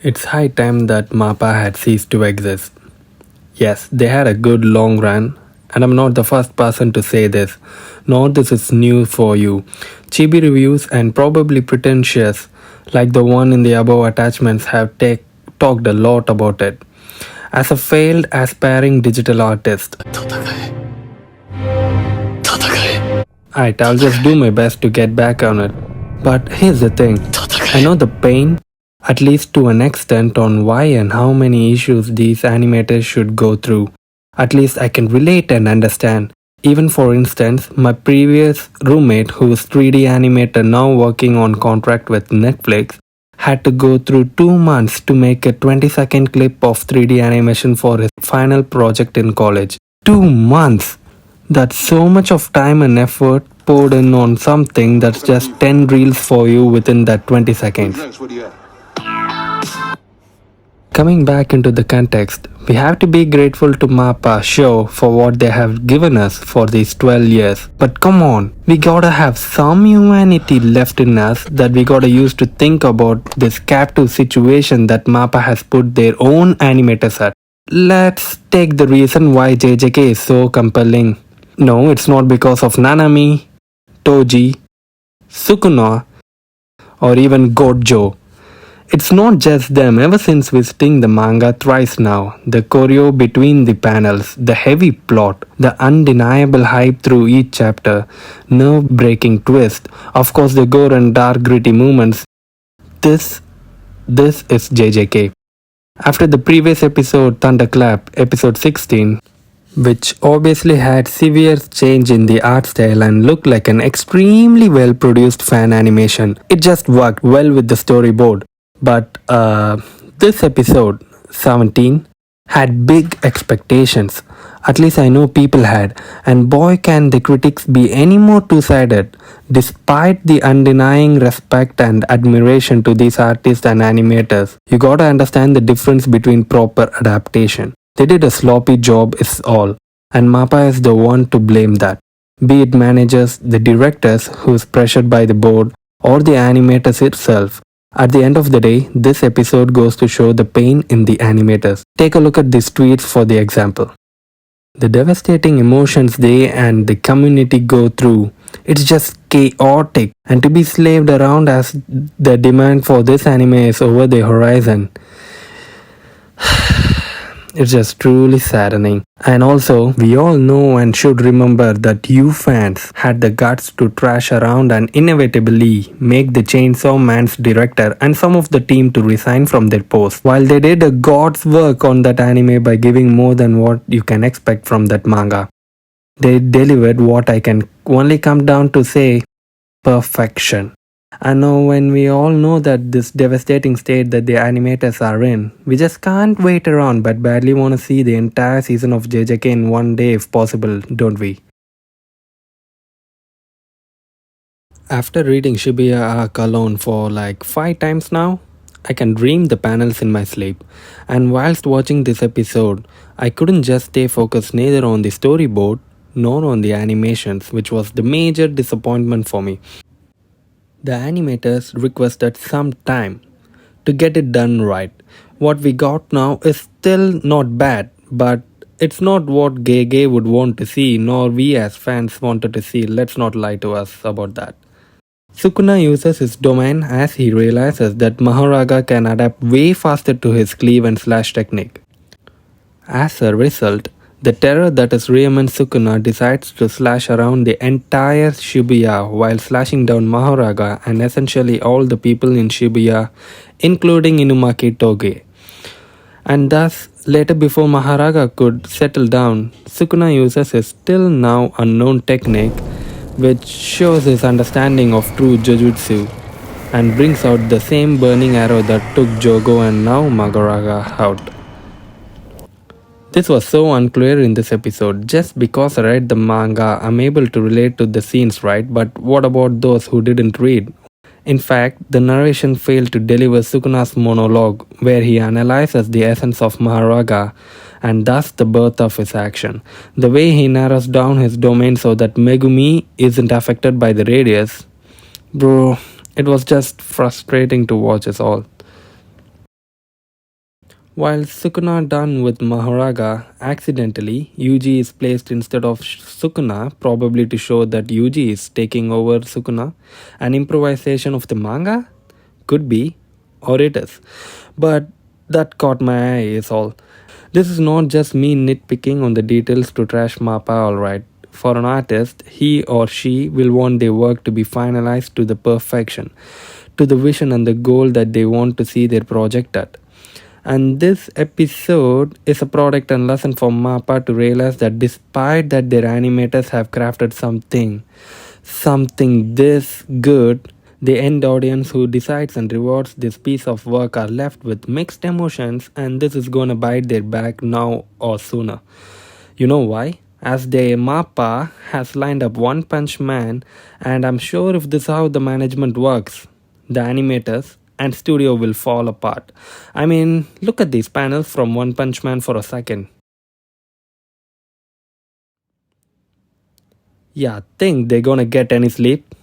It's high time that Mappa had ceased to exist. Yes, they had a good long run, and I'm not the first person to say this, nor this is new for you. Chibi reviews and probably pretentious, like the one in the above attachments, have talked a lot about it. As a failed aspiring digital artist, I'll just do my best to get back on it. But here's the thing, I know the pain, at least to an extent, on why and how many issues these animators should go through. At least I can relate and understand. Even for instance, my previous roommate, who is 3D animator now working on contract with Netflix, had to go through 2 months to make a 20-second clip of 3D animation for his final project in college. 2 months! That's so much of time and effort poured in on something that's just 10 reels for you within that 20 seconds. Coming back into the context, we have to be grateful to Mappa show for what they have given us for these 12 years. But come on, we gotta have some humanity left in us that we gotta use to think about this captive situation that Mappa has put their own animators at. Let's take the reason why JJK is so compelling. No, it's not because of Nanami, Toji, Sukuna, or even Gojo. It's not just them. Ever since visiting the manga thrice now, the choreo between the panels, the heavy plot, the undeniable hype through each chapter, nerve-breaking twist, of course the gore and dark gritty moments, this is JJK. After the previous episode Thunderclap, episode 16, which obviously had severe change in the art style and looked like an extremely well produced fan animation, it just worked well with the storyboard. But this episode 17 had big expectations. At least I know people had, and boy can the critics be any more two-sided. Despite the undenying respect and admiration to these artists and animators, you gotta understand the difference between proper adaptation. They did a sloppy job is all, and Mappa is the one to blame that. Be it managers, the directors who is pressured by the board, or the animators itself. At the end of the day, this episode goes to show the pain in the animators. Take a look at these tweets for the example. The devastating emotions they and the community go through, it's just chaotic, and to be slaved around as the demand for this anime is over the horizon. It's just truly saddening. And also, we all know and should remember that you fans had the guts to trash around and inevitably make the Chainsaw Man's director and some of the team to resign from their post. While they did a god's work on that anime by giving more than what you can expect from that manga, they delivered what I can only come down to say, perfection. I know when we all know that this devastating state that the animators are in, we just can't wait around but badly want to see the entire season of JJK in one day if possible, don't we? After reading Shibuya arc alone for like 5 times now, I can dream the panels in my sleep. And whilst watching this episode, I couldn't just stay focused neither on the storyboard nor on the animations, which was the major disappointment for me. The animators requested some time to get it done right. What we got now is still not bad, but it's not what Gege would want to see, nor we as fans wanted to see. Let's not lie to us about that. Sukuna uses his domain as he realizes that Mahoraga can adapt way faster to his cleave and slash technique. As a result, the terror that is Riemann Sukuna decides to slash around the entire Shibuya while slashing down Mahoraga and essentially all the people in Shibuya, including Inumaki Toge. And thus, later before Mahoraga could settle down, Sukuna uses his still now unknown technique, which shows his understanding of true Jujutsu and brings out the same burning arrow that took Jogo and now Mahoraga out. This was so unclear in this episode. Just because I read the manga, I'm able to relate to the scenes, right? But what about those who didn't read? In fact, the narration failed to deliver Sukuna's monologue, where he analyzes the essence of Mahoraga and thus the birth of his action. The way he narrows down his domain so that Megumi isn't affected by the radius. Bro, it was just frustrating to watch as all. While Sukuna done with Mahoraga accidentally, Yuji is placed instead of Sukuna, probably to show that Yuji is taking over Sukuna. An improvisation of the manga? Could be, or it is. But that caught my eye, is all. This is not just me nitpicking on the details to trash Mappa, alright. For an artist, he or she will want their work to be finalized to the perfection, to the vision and the goal that they want to see their project at. And this episode is a product and lesson for Mappa to realize that despite that their animators have crafted something this good, the end audience who decides and rewards this piece of work are left with mixed emotions, and this is gonna bite their back now or sooner. You know why? As their Mappa has lined up One Punch Man, and I'm sure if this is how the management works, the animators and studio will fall apart. I mean, look at these panels from One Punch Man for a second. Yeah, think they're gonna get any sleep?